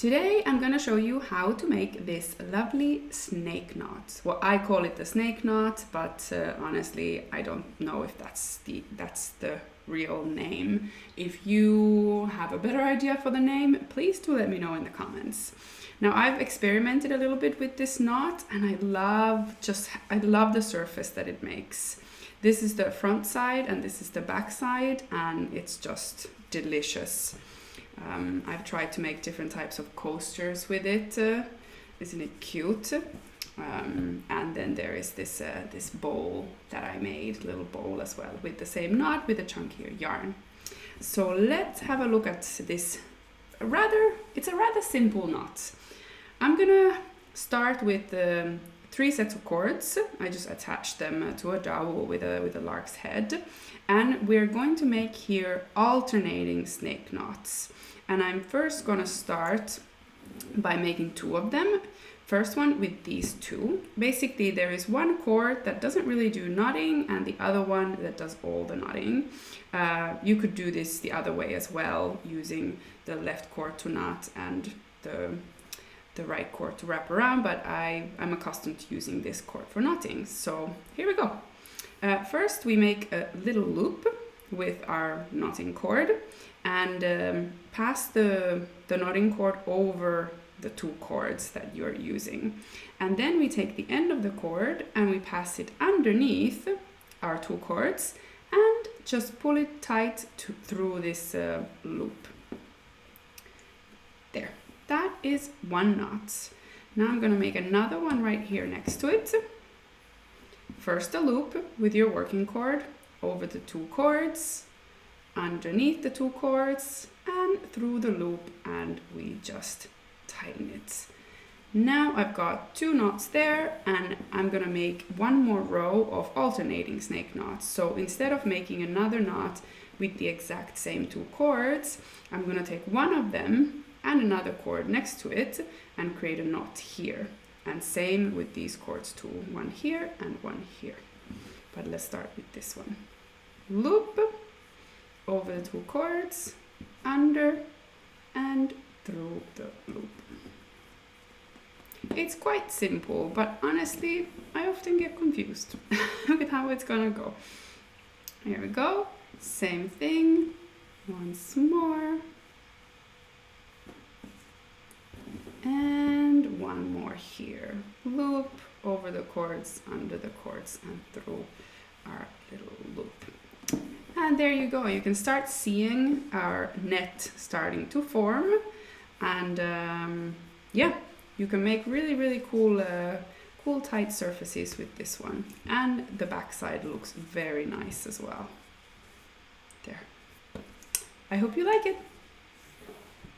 Today I'm going to show you how to make this lovely snake knot. Well, I call it the snake knot, but honestly I don't know if that's the real name. If you have a better idea for the name, please do let me know in the comments. Now I've experimented a little bit with this knot and I love the surface that it makes. This is the front side and this is the back side, and it's just delicious. I've tried to make different types of coasters with it. Isn't it cute? And then there is this bowl that I made, little bowl as well, with the same knot with a chunkier yarn. So let's have a look at this. It's a rather simple knot. I'm gonna start with 3 sets of cords. I just attached them to a dowel with a lark's head, and we're going to make here alternating snake knots. And I'm first gonna start by making 2 of them. First one with these 2. Basically there is one cord that doesn't really do knotting and the other one that does all the knotting. You could do this the other way as well, using the left cord to knot and the right cord to wrap around, but I'm accustomed to using this cord for knotting. So here we go. First we make a little loop with our knotting cord and pass the knotting cord over the 2 cords that you're using. And then we take the end of the cord and we pass it underneath our 2 cords and just pull it tight through this loop. There. That is 1 knot. Now I'm going to make another one right here next to it. First a loop with your working cord over the 2 cords, underneath the 2 cords, and through the loop, and we just tighten it. Now I've got 2 knots there, and I'm going to make 1 more row of alternating snake knots. So instead of making another knot with the exact same 2 cords, I'm going to take 1 of them and another cord next to it and create a knot here. And same with these cords too, 1 here and 1 here. But let's start with this one. Loop over the 2 cords, under and through the loop. It's quite simple, but honestly I often get confused with how it's gonna go. Here we go, same thing, once more. And 1 more here. Loop over the cords, under the cords, and through our little loop. And there you go. You can start seeing our net starting to form. And yeah, you can make really cool tight surfaces with this one. And the back side looks very nice as well. There. I hope you like it.